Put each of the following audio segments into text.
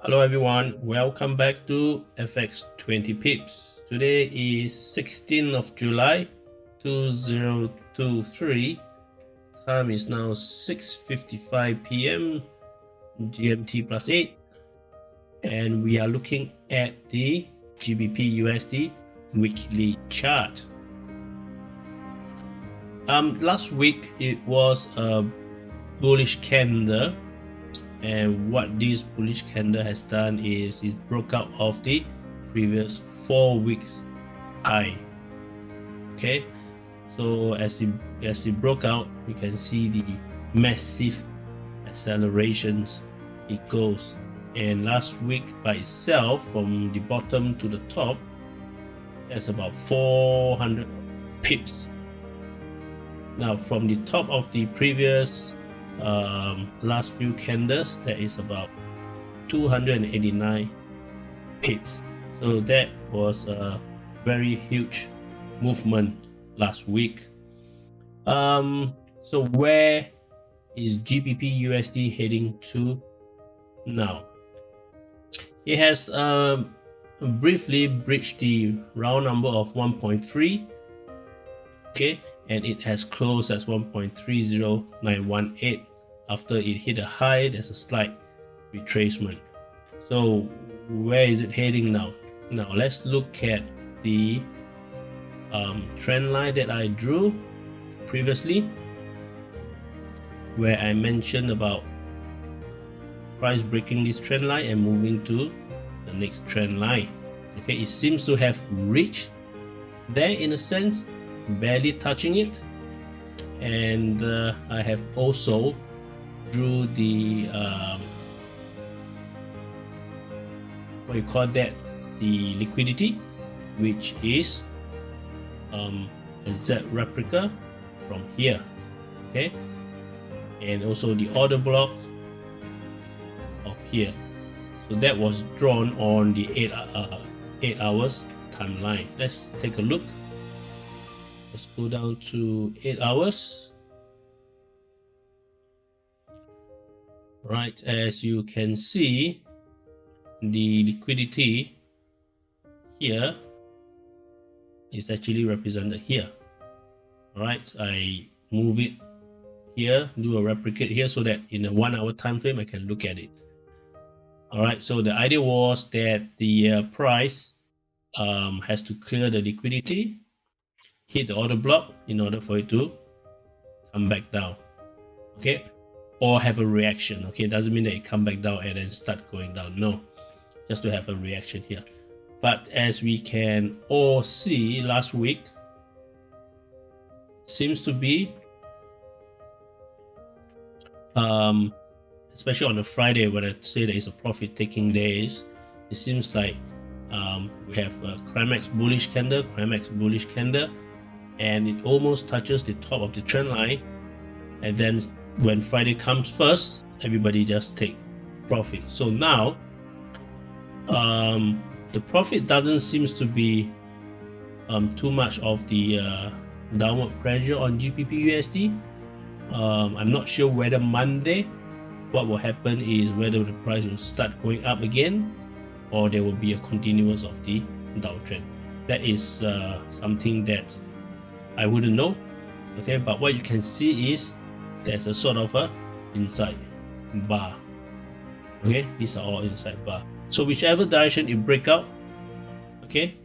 Hello everyone, welcome back to FX 20 Pips. Today is 16th of July 2023. Time is now 6:55 p.m. GMT plus 8, and we are looking at the GBPUSD weekly chart. Last week it was a bullish candle. And what this bullish candle has done is it broke out of the previous 4 weeks high. Okay, so as it broke out, you can see the massive accelerations it goes. And last week by itself, from the bottom to the top, that's about 400 pips. Now from the top of the previous last few candles, that is about 289 pips. So that was a very huge movement last week. So where is GBPUSD heading to now? It has briefly breached the round number of 1.3. Okay, and it has closed as 1.30918. After it hit a high, there's a slight retracement. So where is it heading now? Now let's look at the trend line that I drew previously, where I mentioned about price breaking this trend line and moving to the next trend line. Okay, it seems to have reached there in a sense, barely touching it. And I have also drew the what you call that, the liquidity, which is a Z replica from here. Okay, and also the order block of here. So that was drawn on the 8 hours timeline. Let's take a look. Let's go down to 8 hours. Right, as you can see, the liquidity here is actually represented here. Alright, I move it here, do a replicate here, so that in a 1 hour time frame I can look at it. Alright, so the idea was that the price has to clear the liquidity, hit the order block in order for it to come back down. Okay, or have a reaction. Okay, it doesn't mean that it come back down and then start going down. No, just to have a reaction here. But as we can all see, last week seems to be especially on a Friday, when I say there is a profit taking days, it seems like we have a climax bullish candle, and it almost touches the top of the trend line, and then when Friday comes first, everybody just take profit. So now the profit doesn't seem to be too much of the downward pressure on GBPUSD. I'm not sure whether Monday what will happen is whether the price will start going up again, or there will be a continuance of the downtrend. That is something that I wouldn't know. Okay, but what you can see is there's a sort of a inside bar. Okay, these are all inside bar. So whichever direction it break out, okay,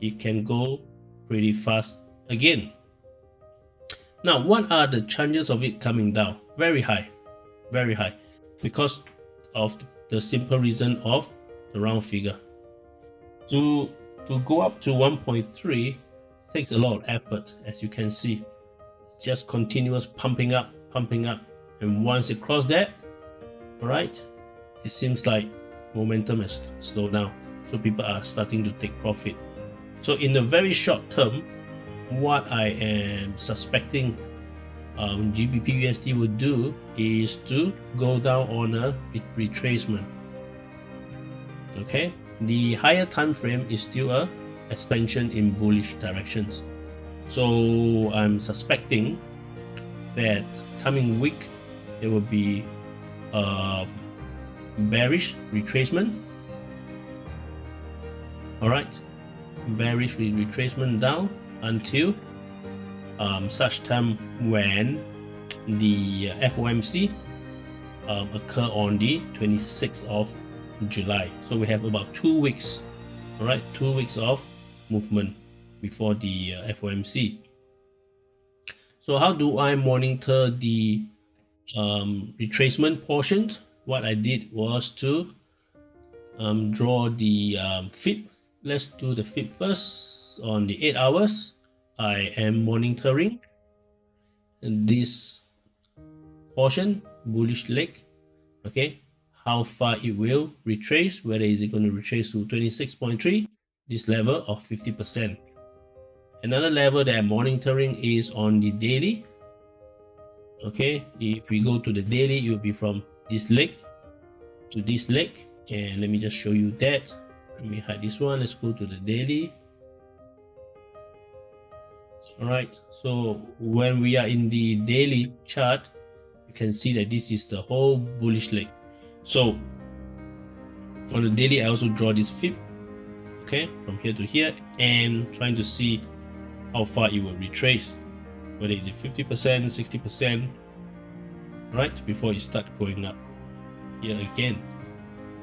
it can go pretty fast again. Now, what are the chances of it coming down? Very high, because of the simple reason of the round figure. To go up to 1.3 takes a lot of effort, as you can see. It's just continuous pumping up, and once it crossed that, all right, it seems like momentum has slowed down, so people are starting to take profit. So in the very short term, what I am suspecting GBPUSD would do is to go down on a retracement. Okay, the higher time frame is still a expansion in bullish directions. So I'm suspecting that coming week there will be a bearish retracement All right, bearish retracement down until such time when the FOMC occur on the 26th of July. So we have about 2 weeks. All right, 2 weeks of movement before the FOMC. So how do I monitor the retracement portion? What I did was to draw the FIB. Let's do the FIB first. On the 8 hours, I am monitoring this portion, bullish leg. Okay, how far it will retrace, whether is it going to retrace to 26.3, this level of 50%. Another level that I'm monitoring is on the daily. Okay, if we go to the daily, it will be from this leg to this leg. And let me just show you that. Let me hide this one. Let's go to the daily. All right, so when we are in the daily chart, you can see that this is the whole bullish leg. So on the daily, I also draw this FIB, okay, from here to here, and trying to see how far it will retrace, whether it's 50%, 60%, right, before it start going up here again.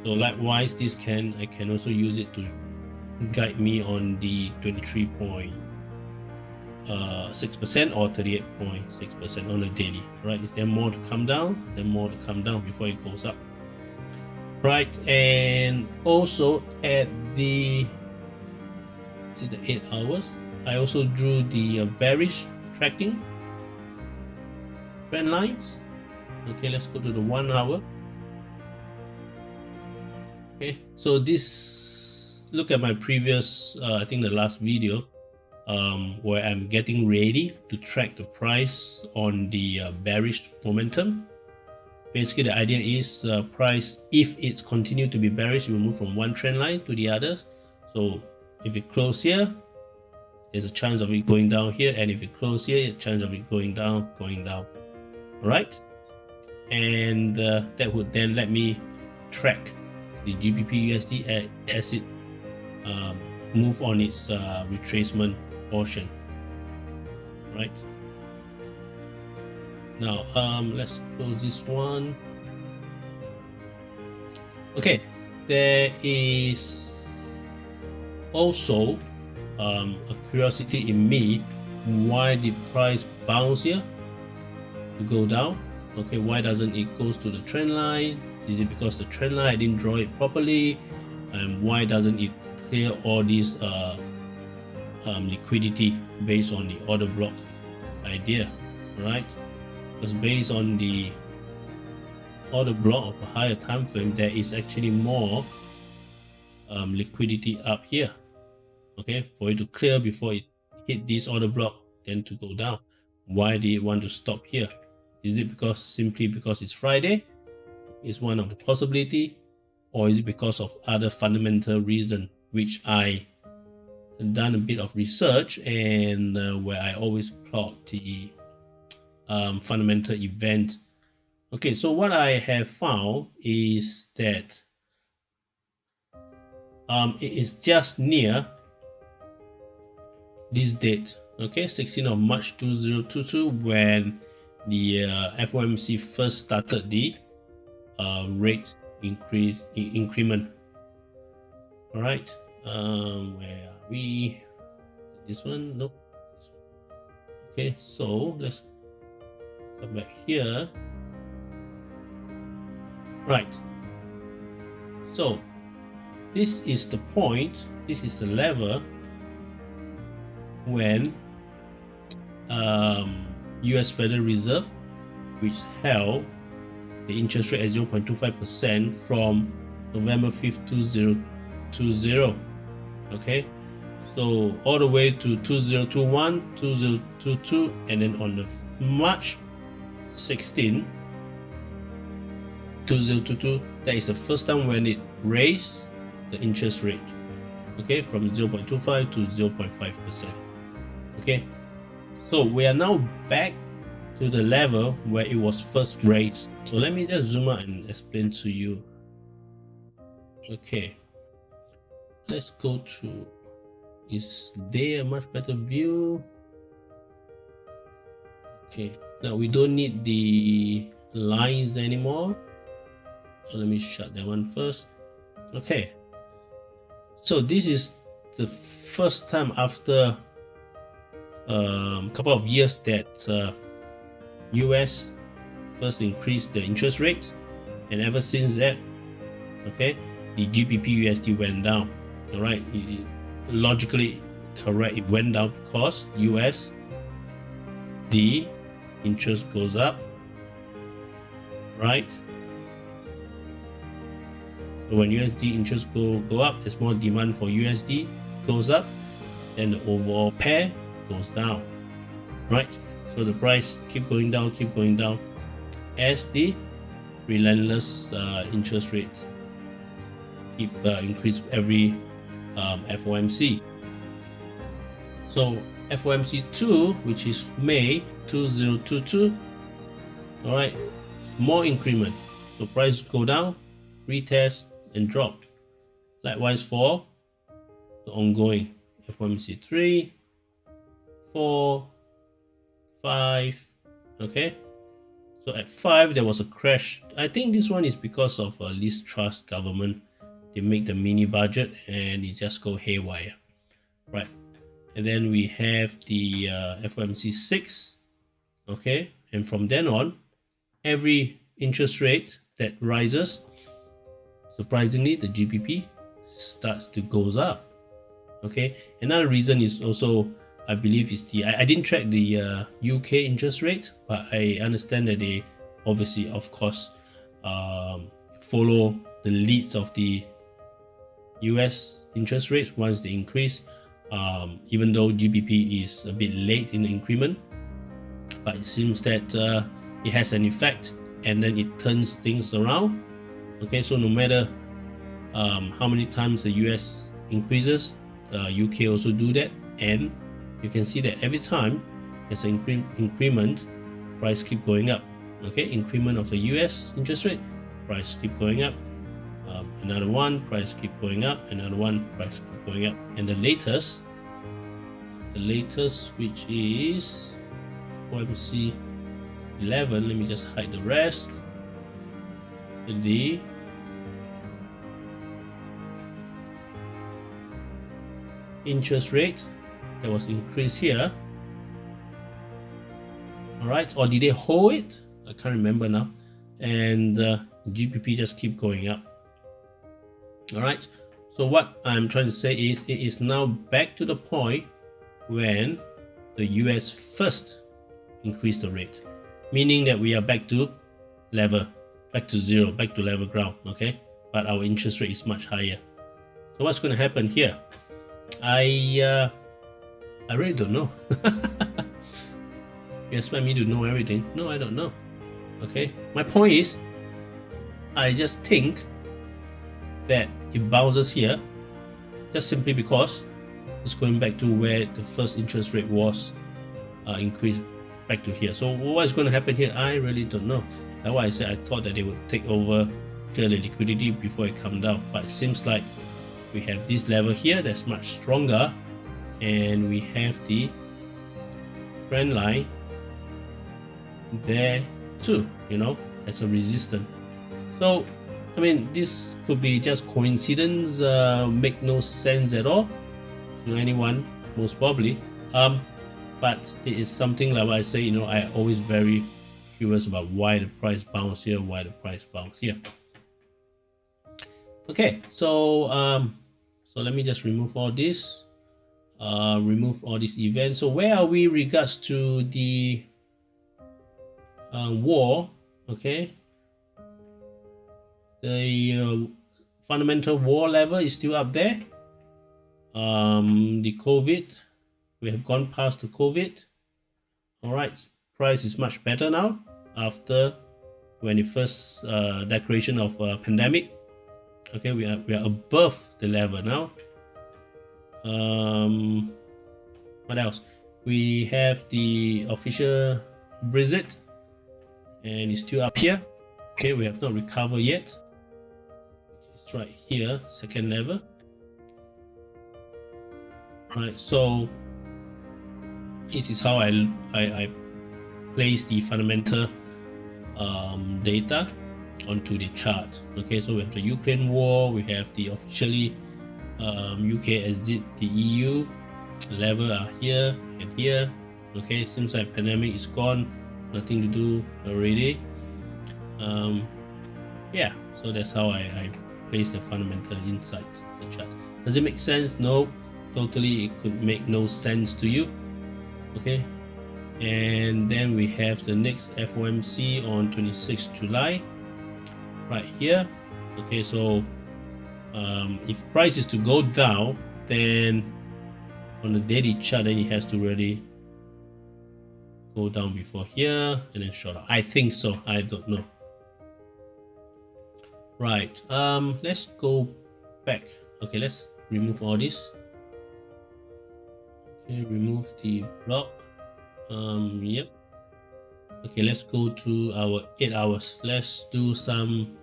So likewise, I can also use it to guide me on the 23.6% or 38.6% on the daily, right? Is there more to come down? Then more to come down before it goes up, right? And also at the 8 hours, I also drew the bearish tracking trend lines. Okay, let's go to the 1 hour. Okay, so this, look at my previous I think the last video where I'm getting ready to track the price on the bearish momentum. Basically, the idea is price, if it's continued to be bearish, it will move from one trend line to the other. So if it close here, there's a chance of it going down here, and if it close here, a chance of it going down. All right, and that would then let me track the GBPUSD as it move on its retracement portion. Right, now let's close this one. Okay, there is also a curiosity in me, why did price bounce here to go down? Okay, why doesn't it goes to the trend line? Is it because the trend line I didn't draw it properly? And why doesn't it clear all these liquidity based on the order block idea, right? Because based on the order block of a higher time frame, there is actually more liquidity up here. Okay, for it to clear before it hit this order block, then to go down. Why did it want to stop here? Is it simply because it's Friday? Is one of the possibility, or is it because of other fundamental reason, which I done a bit of research, and where I always plot the fundamental event. Okay, so what I have found is that it is just near this date, okay, 16th of March 2022, when the FOMC first started the rate increment. All right, where are we? This one? Nope. This one. Okay, so let's come back here. Right, so this is the point, this is the level when US Federal Reserve, which held the interest rate at 0.25% from November 5th, 2020. Okay, so all the way to 2021, 2022, and then on the March 16, 2022, that is the first time when it raised the interest rate, okay, from 0.25 to 0.5%. Okay, so we are now back to the level where it was first raised. So let me just zoom out and explain to you. Okay, let's go to, is there a much better view? Okay, now we don't need the lines anymore, so let me shut that one first. Okay, so this is the first time after a couple of years that US first increased the interest rate, and ever since that, okay, the GBPUSD went down. All right, logically correct, it went down because US, the interest goes up, right? So when USD interest go up, there's more demand for USD, goes up, then the overall pair goes down, right? So the price keep going down as the relentless interest rate keep increase every FOMC. So FOMC 2, which is May 2022, all right, more increment, so price go down, retest and drop. Likewise for the ongoing FOMC 3, 4, 5, okay. So at 5 there was a crash. I think this one is because of Liz Truss government. They make the mini budget and it just go haywire, right? And then we have the FOMC 6, okay, and from then on, every interest rate that rises, surprisingly, the GBP starts to goes up, okay. Another reason is also, I believe, is the I didn't track the UK interest rate, but I understand that they obviously, of course, follow the leads of the US interest rates once they increase, even though GBP is a bit late in the increment, but it seems that it has an effect and then it turns things around, okay. So no matter how many times the US increases, UK also do that, and you can see that every time there's an increment, price keep going up, okay. Increment of the US interest rate, price keep going up, another one, price keep going up, another one, price keep going up, and the latest which is FOMC 11, let me just hide the rest, the interest rate that was increased here, all right, or did they hold it? I can't remember now, and GBP just keep going up. All right, so what I'm trying to say is it is now back to the point when the US first increased the rate, meaning that we are back to level, back to zero, back to level ground, okay, but our interest rate is much higher. So what's going to happen here? I really don't know. You expect me to know everything? No, I don't know. Okay, my point is, I just think that it bounces here just simply because it's going back to where the first interest rate was increased back to here. So what's going to happen here? I really don't know. That's why I said I thought that they would take over, clear the liquidity before it come down, but it seems like we have this level here that's much stronger, and we have the trend line there too, you know, as a resistance. So I mean, this could be just coincidence, make no sense at all to anyone, most probably, but it is something like what I say, you know, I always very curious about why the price bounce here, why the price bounce here. Okay, so so let me just remove all this, remove all these events. So where are we regards to the war? Okay, the fundamental war level is still up there. The COVID, we have gone past the COVID. All right, price is much better now after when the first declaration of pandemic. Okay, we are above the level now. What else? We have the official Brexit, and it's still up here. Okay, we have not recovered yet. It's right here, second level. Right, so this is how I place the fundamental data onto the chart. Okay, so we have the Ukraine war, we have the officially UK exit the EU, the level are here and here. Okay, seems like pandemic is gone, nothing to do already. Yeah, so that's how I place the fundamental inside the chart. Does it make sense? No, totally it could make no sense to you. Okay, and then we have the next FOMC on 26th July right here. Okay, so if price is to go down, then on the daily chart, then it has to really go down before here and then short out. I think so, I don't know. Right, let's go back. Okay, let's remove all this. Okay, remove the block. Yep. Okay, let's go to our 8 hours. Let's do some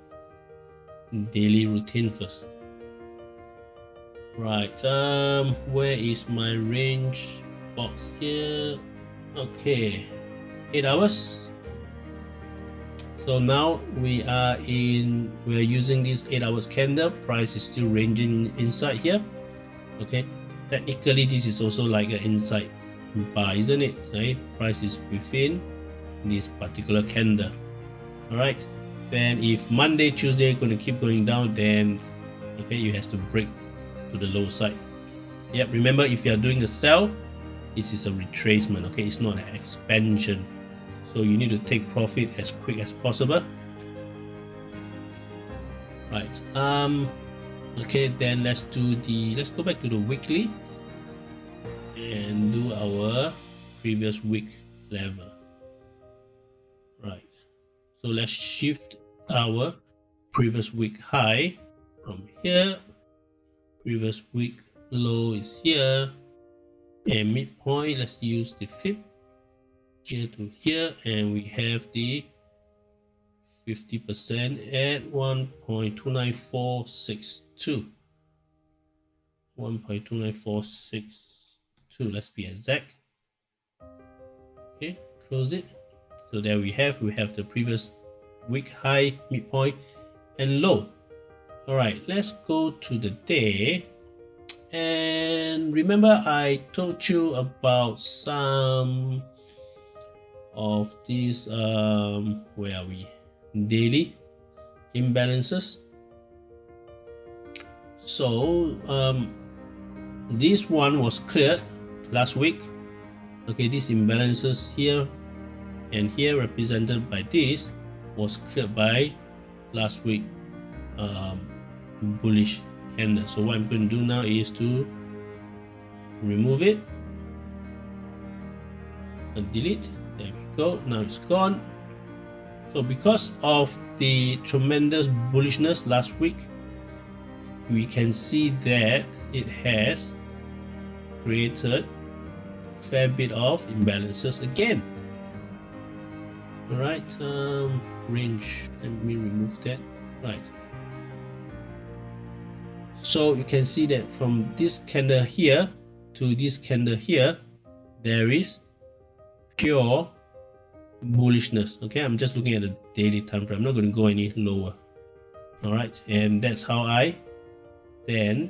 daily routine first. Right, where is my range box here? Okay, 8 hours. So now we're using this 8 hours candle. Price is still ranging inside here. Okay, technically this is also like an inside bar, isn't it? Right, price is within this particular candle. All right, then if Monday, Tuesday going to keep going down, then okay, you have to break to the low side. Yep, remember if you are doing the sell, this is a retracement. Okay, it's not an expansion, so you need to take profit as quick as possible. Right, okay, then let's go back to the weekly and do our previous week level. Right, so let's shift our previous week high from here, previous week low is here, and midpoint, let's use the fib here to here, and we have the 50% at 1.29462. 1.29462, let's be exact. Okay, close it. So there we have the previous week high, midpoint, and low. All right, let's go to the day. And remember I told you about some of these where are we, daily imbalances. So this one was cleared last week. Okay, these imbalances here and here represented by this was cleared by last week bullish candle. So what I'm going to do now is to remove it and delete. There we go, now it's gone. So because of the tremendous bullishness last week, we can see that it has created a fair bit of imbalances again. All right, range, let me remove that. Right, so you can see that from this candle here to this candle here, there is pure bullishness. Okay, I'm just looking at the daily time frame, I'm not going to go any lower. All right, and that's how I then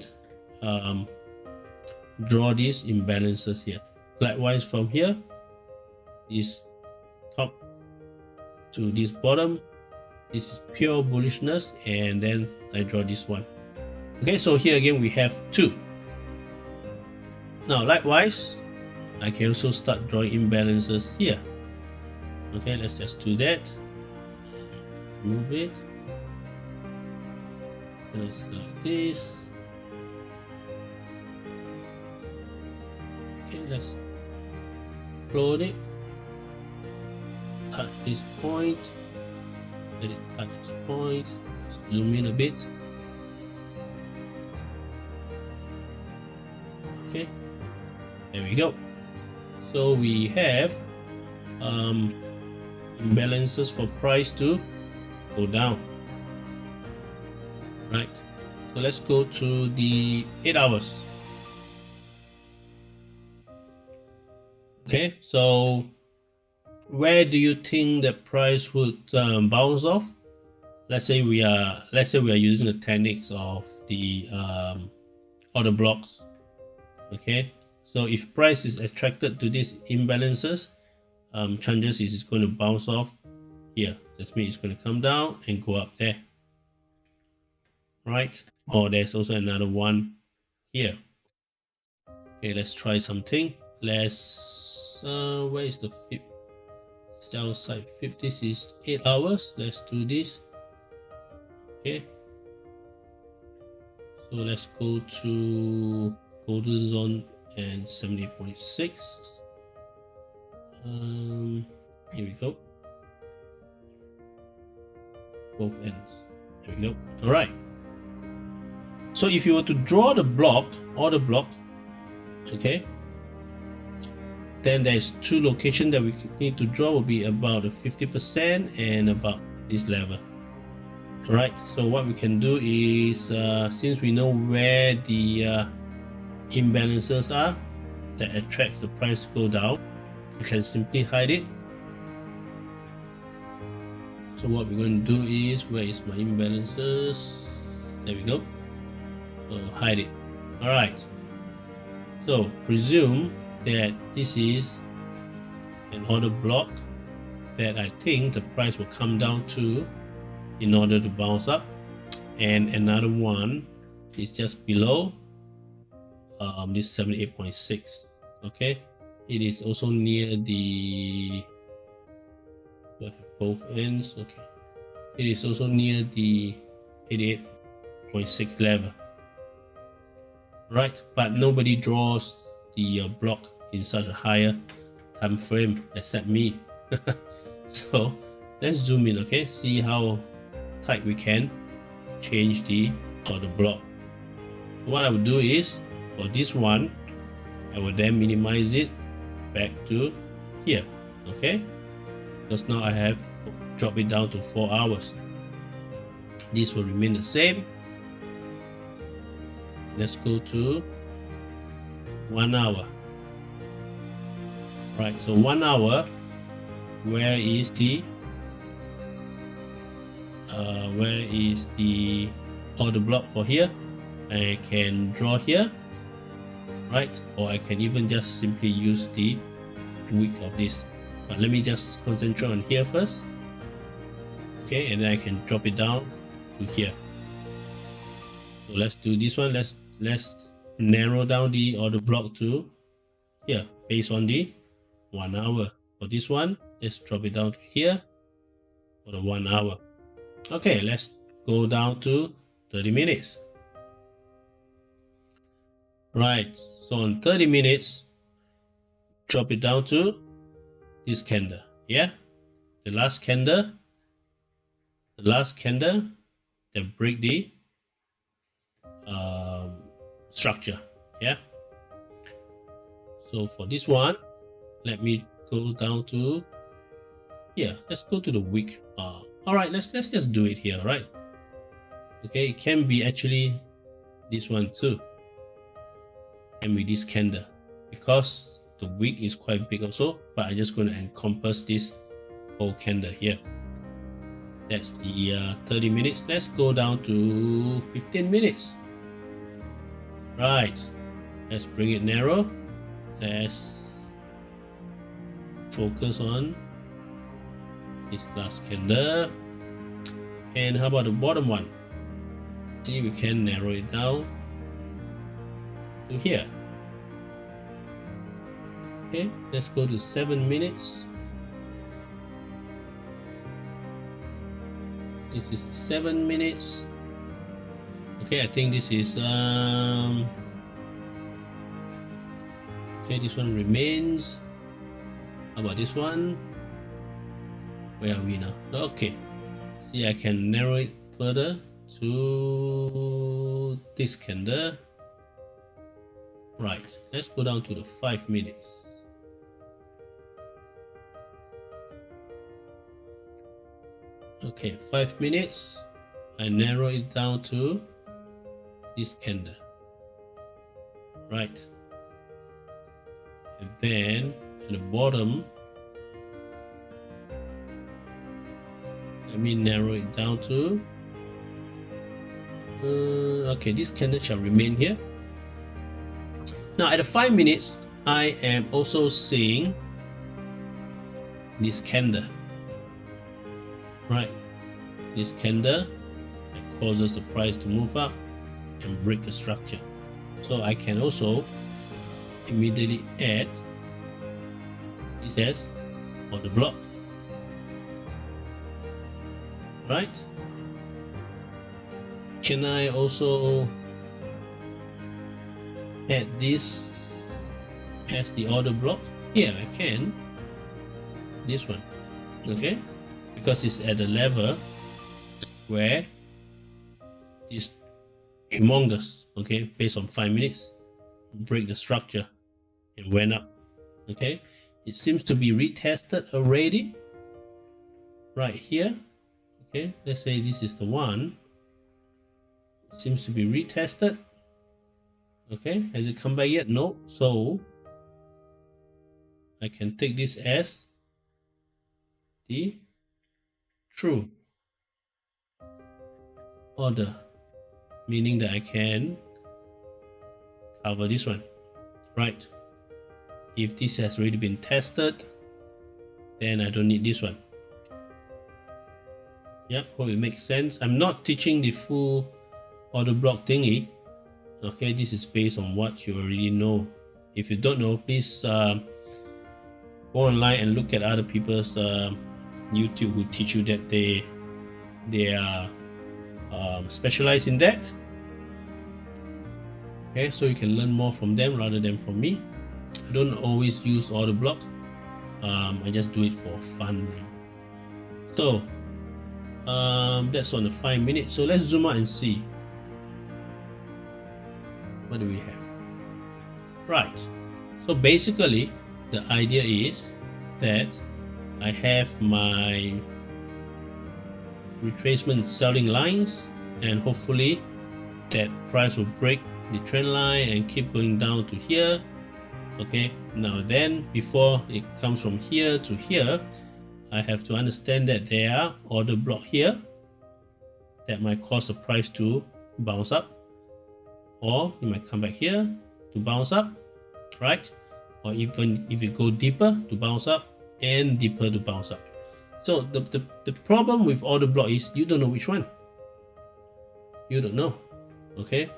draw these imbalances here. Likewise from here, this top to this bottom, this is pure bullishness, and then I draw this one. Okay, so here again we have two. Now likewise, I can also start drawing imbalances here. Okay, let's just do that. Move it. Just like this. Okay, let's float it. Touch this point. Let it touch this point. Let's zoom in a bit. Okay, there we go. So we have imbalances for price to go down. Right, so let's go to the 8 hours. Okay, so where do you think the price would bounce off? Let's say we are using the techniques of the order blocks. Okay, so if price is attracted to these imbalances, chances is it's going to bounce off here. That means it's going to come down and go up there, right? Or there's also another one here. Okay, let's try something. Let's where is the fib? Sell side fib. This is 8 hours. Let's do this. Okay, so let's go to golden zone and 78.6. Here we go. Both ends. There we go. All right. So if you were to draw the block, order block, okay, then there's two locations that we need to draw. Will be about 50% and about this level. All right. So what we can do is, since we know where the imbalances are that attracts the price to go down, we can simply hide it. So what we're going to do is, where is my imbalances? There we go. So hide it. All right. So presume that this is an order block that I think the price will come down to in order to bounce up, and another one is just below this 78.6. okay, it is also near the both ends. Okay, it is also near the 88.6 level, right? But nobody draws the block in such a higher time frame except me. So let's zoom in. Okay, see how tight we can change the order block. What I would do is, for this one, I will then minimize it back to here. Okay, because now I have dropped it down to 4 hours. This will remain the same. Let's go to 1 hour. Right, so 1 hour, where is the order block for here? I can draw here, right? Or I can even just simply use the wick of this. But let me just concentrate on here first. Okay, and then I can drop it down to here. So let's do this one. Let's narrow down the order block to here based on the 1 hour. For this one, let's drop it down to here for the 1 hour. Okay, let's go down to 30 minutes. Right, so on 30 minutes, drop it down to this candle. Yeah, the last candle that break the structure. Yeah, so for this one, let me go down to here. Let's go to the wick. All right, let's just do it here. Right, okay, it can be actually this one too, and with this candle, because the wick is quite big also, but I'm just going to encompass this whole candle here. That's the 30 minutes. Let's go down to 15 minutes. Right, let's bring it narrow. Let's focus on this last candle. And how about the bottom one? See, we can narrow it down to here. Okay, let's go to 7 minutes. This is 7 minutes. Okay, I think this is okay, this one remains. How about this one? Where are we now? Okay, see, I can narrow it further to this candle. Right, let's go down to the 5 minutes. Okay, 5 minutes. I narrow it down to this candle. Right, and then at the bottom. Let me narrow it down to okay, this candle shall remain here. Now at the 5 minutes, I am also seeing this candle, right? This candle that causes the price to move up and break the structure. So I can also immediately add this as order block, right? Can I also add this as the order block? Yeah, I can. This one, okay, because it's at a level where it's humongous, okay, based on 5 minutes, break the structure and went up. Okay, it seems to be retested already right here. Okay, let's say this is the one. It seems to be retested. Okay, has it come back yet? No. So I can take this as the true order, meaning that I can cover this one, right? If this has already been tested, then I don't need this one. Yeah, hope it makes sense. I'm not teaching the full order block thingy. Okay, this is based on what you already know. If you don't know, please go online and look at other people's YouTube who teach you that they are specialized in that. Okay, so you can learn more from them rather than from me. I don't always use order block. I just do it for fun. So that's on the 5 minutes. So let's zoom out and see. What do we have? Right. So basically, the idea is that I have my retracement selling lines, and hopefully that price will break the trend line and keep going down to here. Okay, now then before it comes from here to here, I have to understand that there are order block here that might cause the price to bounce up, or it might come back here to bounce up, right? Or even if you go deeper to bounce up and deeper to bounce up. So the problem with order block is you don't know which one. You don't know, okay?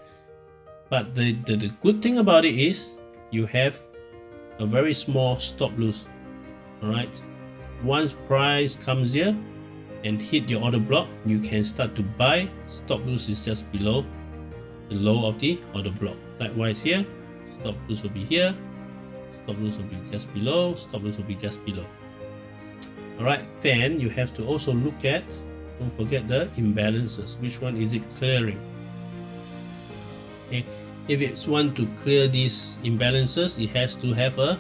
But the good thing about it is you have a very small stop loss, all right? Once price comes here and hit your order block, you can start to buy. Stop loss is just below the low of the order block. Likewise here, stop loss will be here, stop loss will be just below, stop loss will be just below. All right, then you have to also look at, don't forget the imbalances. Which one is it clearing? Okay, if it's one to clear these imbalances, it has to have a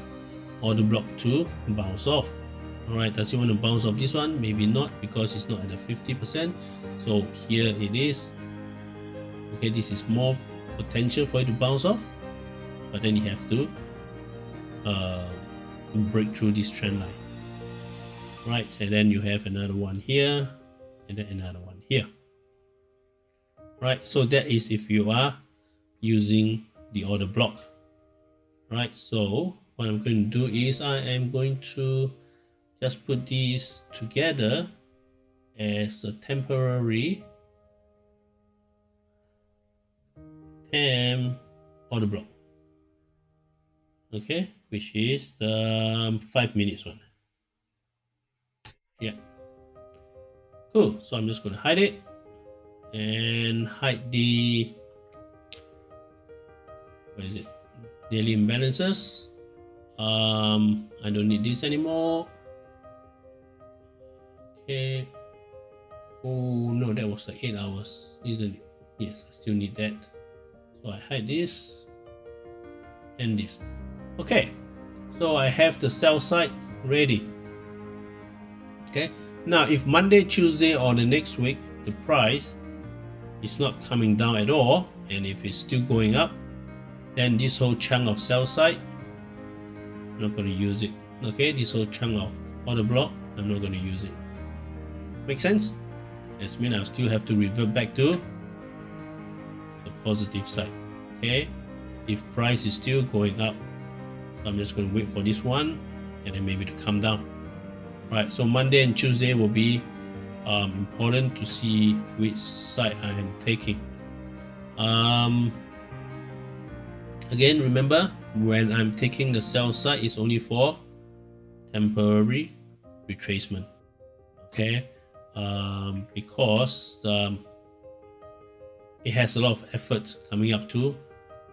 order block to bounce off. All right, does it want to bounce off this one? Maybe not, because it's not at the 50%. So here it is. Okay, this is more potential for it to bounce off, but then you have to break through this trend line, right? And then you have another one here, and then another one here, right? So that is if you are using the order block, right? So what I'm going to do is I am going to just put these together as a temporary order block, okay, which is the 5 minutes one. Yeah, cool. So I'm just going to hide it and hide the, what is it, daily imbalances. I don't need this anymore. Okay. Oh no, that was like 8 hours, isn't it? Yes, I still need that. So I hide this and this. Okay, so I have the sell side ready. Okay, now if Monday, Tuesday, or the next week the price is not coming down at all, and if it's still going up, then this whole chunk of sell side, I'm not going to use it. Okay, this whole chunk of order block, I'm not going to use it. Make sense? This means I'll still have to revert back to the positive side. Okay, if price is still going up, I'm just going to wait for this one and then maybe to come down. Right, so Monday and Tuesday will be important to see which side I am taking. Again, remember, when I'm taking the sell side, it's only for temporary retracement. Okay, because it has a lot of effort coming up to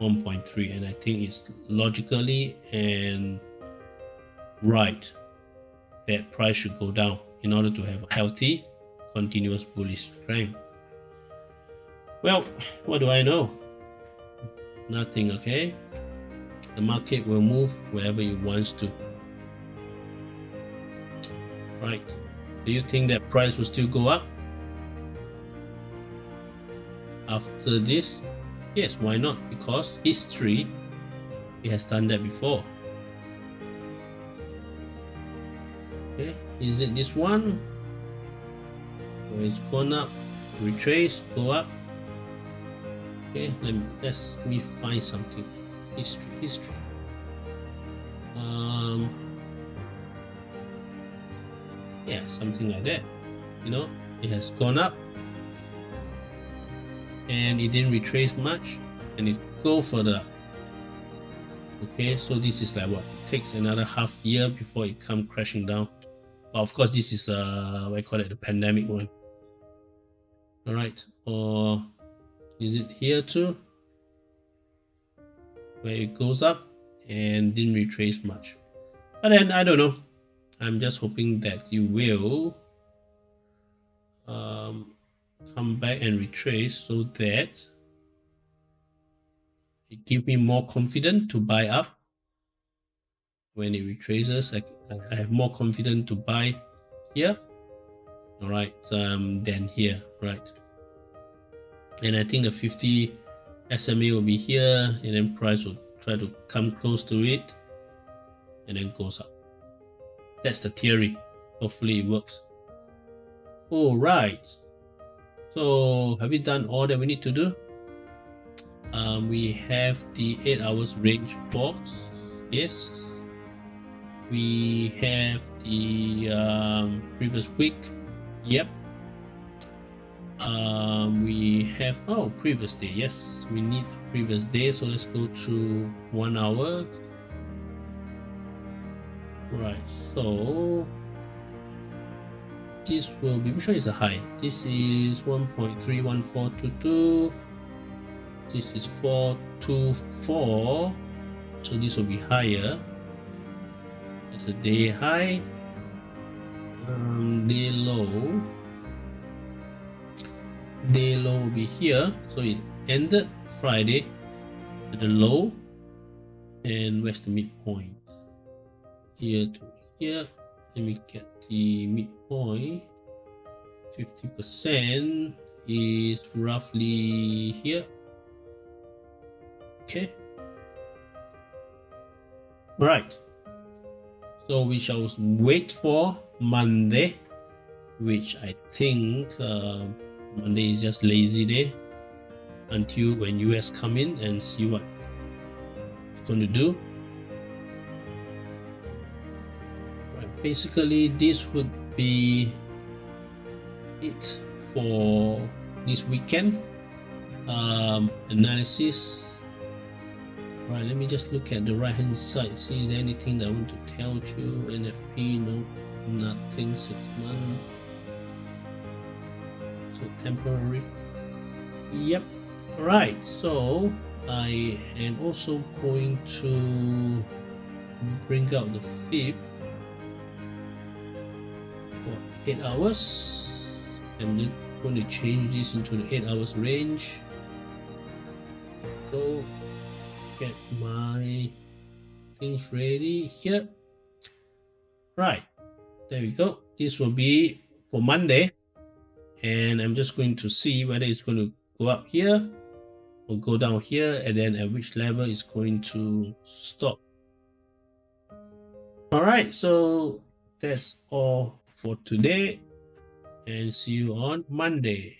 1.3, and I think it's logically and right that price should go down in order to have a healthy continuous bullish trend. Well, what do I know? Nothing. Okay, the market will move wherever it wants to. Right, do you think that price will still go up after this? Yes, why not? Because history, it has done that before. Okay, is it this one where it's gone up, retrace, go up? Okay, let me find something. History. Yeah, something like that. You know, it has gone up and it didn't retrace much, and it go further up. Okay, so this is like what, it takes another half year before it come crashing down. Of course, this is what I call it, the pandemic one. All right, or is it here too, where it goes up and didn't retrace much? But then I don't know. I'm just hoping that you will come back and retrace so that it gives me more confidence to buy up. When it retraces, I have more confidence to buy here, all right, than here, right? And I think the 50 SMA will be here, and then price will try to come close to it and then goes up. That's the theory. Hopefully it works. All right, so have we done all that we need to do? We have the 8 hours range box. Yes, we have the previous week. Yep. We have previous day. Yes, we need the previous day, so let's go to 1 hour. Right, so this will be, which one is a high? This is 1.31422. This is 424, so this will be higher. That's a day high. Day low will be here, so it ended Friday at the low, and where's the midpoint? Here to here. Let me get the midpoint. 50% is roughly here. Okay, right, so we shall wait for Monday, which I think Monday is just lazy day until when US come in and see what it's going to do. Right, basically this would be it for this weekend analysis. Right, let me just look at the right hand side, see is there anything that I want to tell you. NFP, no, nothing. 6 months, so temporary. Yep. Right, so I am also going to bring out the fib for 8 hours. I'm just going to change this into the 8 hours range. So get my things ready here. Right, there we go. This will be for Monday, and I'm just going to see whether it's going to go up here or go down here, and then at which level it's going to stop. All right, so that's all for today, and see you on Monday.